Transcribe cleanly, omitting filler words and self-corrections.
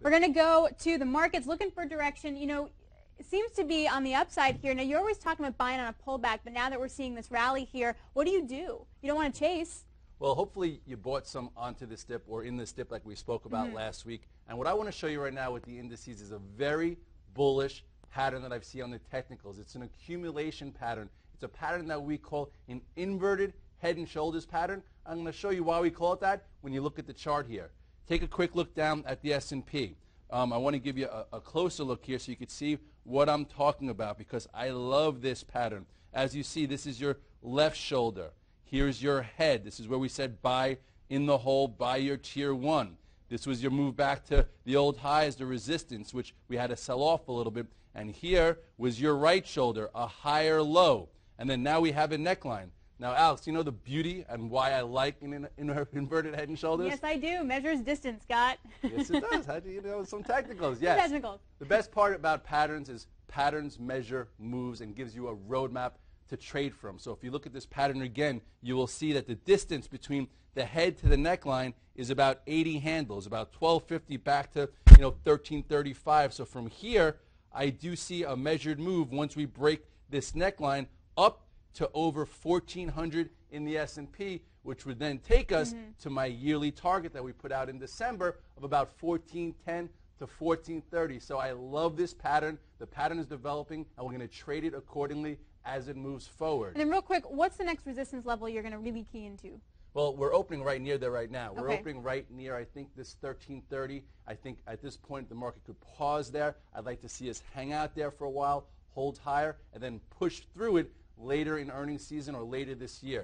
We're going to go to the markets looking for direction. You know, it seems to be on the upside here. Now, you're always talking about buying on a pullback, but now that we're seeing this rally here, what do? You don't want to chase. Well, hopefully you bought some onto this dip or in this dip like we spoke about last week. And what I want to show you right now with the indices is a very bullish pattern that I've seen on the technicals. It's an accumulation pattern. It's a pattern that we call an inverted head and shoulders pattern. I'm going to show you why we call it that when you look at the chart here. Take a quick look down at the S&P. I want to give you a closer look here so you can see what I'm talking about because I love this pattern. As you see, this is your left shoulder. Here's your head. This is where we said buy in the hole, buy your tier 1. This was your move back to the old highs, the resistance, which we had to sell off a little bit. And here was your right shoulder, a higher low. And then now we have a neckline. Now, Alex, you know the beauty and why I like an inverted head and shoulders? Yes, I do. Measures distance, Scott. Yes, it does. How do you know some technicals? Yes. Some technicals. The best part about patterns is patterns measure moves and gives you a roadmap to trade from. So if you look at this pattern again, you will see that the distance between the head to the neckline is about 80 handles, about 1250 back to 1335. So from here, I do see a measured move once we break this neckline up to over 1,400 in the S&P, which would then take us to my yearly target that we put out in December of about 1,410 to 1,430. So I love this pattern. The pattern is developing, and we're going to trade it accordingly as it moves forward. And then real quick, what's the next resistance level you're going to really key into? Well, we're opening right near there right now. We're Okay. opening right near, I think, this 1330. I think at this point the market could pause there. I'd like to see us hang out there for a while, hold higher, and then push through it later in earnings season or later this year.